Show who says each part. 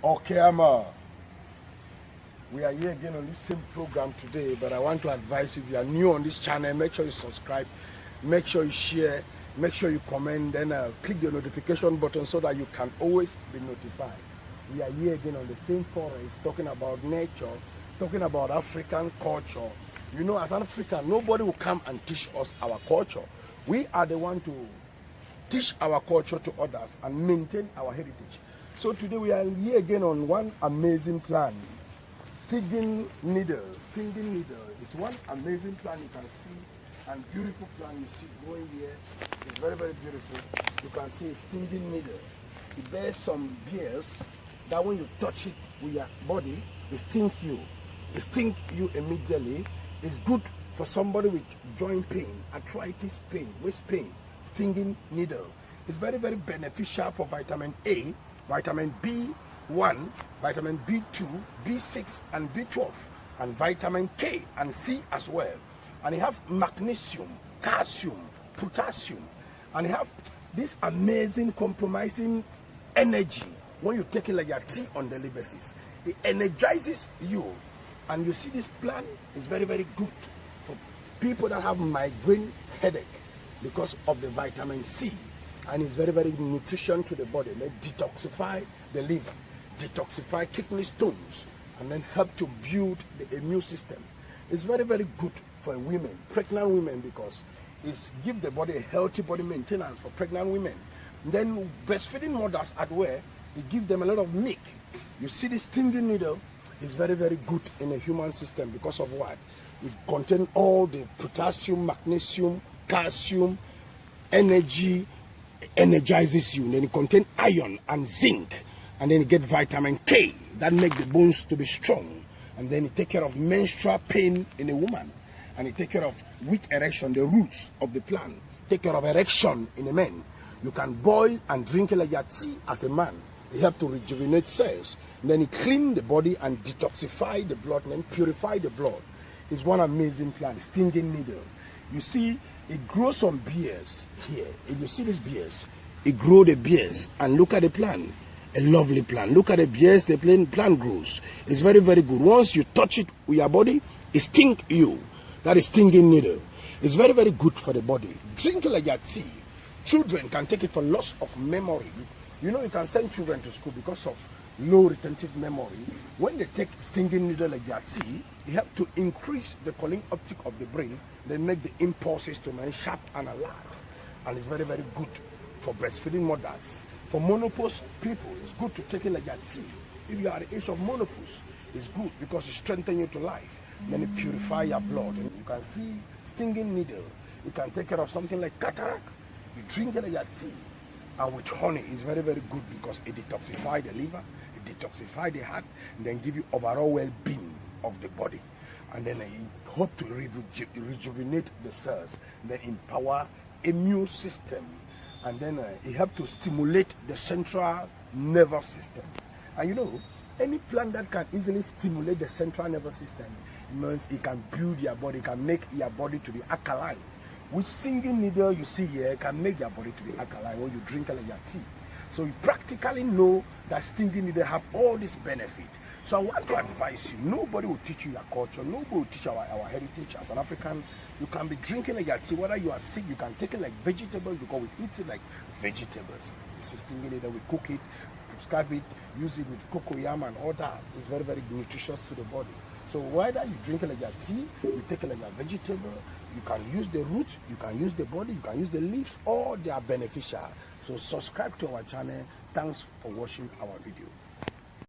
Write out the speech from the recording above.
Speaker 1: Okay, we are here again on this same program today, but I want to advise you, if you are new on this channel, make sure you subscribe, make sure you share, make sure you comment, then click the notification button so that you can always be notified. We are here again on the same forest, talking about nature, talking about African culture. You know, as an African, nobody will come and teach us our culture. We are the one to teach our culture to others and maintain our heritage. So today we are here again on one amazing plant, stinging needle. Stinging needle is one amazing plant you can see, and beautiful plant you see growing here. It's very, very beautiful. You can see a stinging needle. It bears some beers that when you touch it with your body, it stings you. It stings you immediately. It's good for somebody with joint pain, arthritis pain, waist pain. Stinging needle. It's very, very beneficial for vitamin A, vitamin B1, vitamin B2, B6, and B12, and vitamin K and C as well. And you have magnesium, calcium, potassium, and you have this amazing compromising energy when you take it like your tea on daily basis. It energizes you. And you see, this plant is very, very good for people that have migraine headache, because of the vitamin C, and it's very, very nutrition to the body. They detoxify the liver, detoxify kidney stones, and then help to build the immune system. It's very, very good for women, pregnant women, because it's give the body a healthy body maintenance for pregnant women. And then breastfeeding mothers at where it gives them a lot of milk. You see, this stinging needle is very, very good in the human system because of what? It contains all the potassium, magnesium, calcium, energy, energizes you. And then it contains iron and zinc, and then you get vitamin K that make the bones to be strong, and then it take care of menstrual pain in a woman, and it take care of weak erection, the roots of the plant take care of erection in a man. You can boil and drink it like your tea as a man. It helps to rejuvenate cells, and then it clean the body and detoxify the blood and then purify the blood. It's one amazing plant, stinging needle. You see, it grows some beers here. If you see these beers, it grows the beers, and look at the plant, a lovely plant. Look at the beers the plant grows. It's very, very good. Once you touch it with your body, it stings you. That is stinging needle. It's very, very good for the body. Drink it like your tea. Children can take it for loss of memory. You know, you can send children to school because of low retentive memory. When they take stinging needle like their tea, it helps to increase the calling optic of the brain. They make the impulses to remain sharp and alert. And it's very, very good for breastfeeding mothers. For menopause people, it's good to take it like their tea. If you are at the age of menopause, it's good because it strengthens you to life. Then it purifies your blood. And you can see stinging needle. You can take care of something like cataract. You drink it like your tea. And with honey, it's very, very good because it detoxifies the liver, it detoxifies the heart, and then give you overall well-being of the body. And then it hope to rejuvenate the cells, then empower immune system, and then it helps to stimulate the central nervous system. And you know, any plant that can easily stimulate the central nervous system means it can build your body, can make your body to be alkaline. Which stinging needle you see here can make your body to be alkaline when you drink it like your tea. So you practically know that stinging needle have all this benefit. So I want to advise you, nobody will teach you your culture, nobody will teach our heritage as an African. You can be drinking like your tea, whether you are sick, you can take it like vegetables because we eat it like vegetables. It's a stinging needle, we cook it, prescribe it, use it with cocoyam and all that. It's very, very nutritious to the body. So whether you drink it like your tea, you take it like your vegetable, you can use the roots, you can use the body, you can use the leaves, all they are beneficial. So subscribe to our channel. Thanks for watching our video.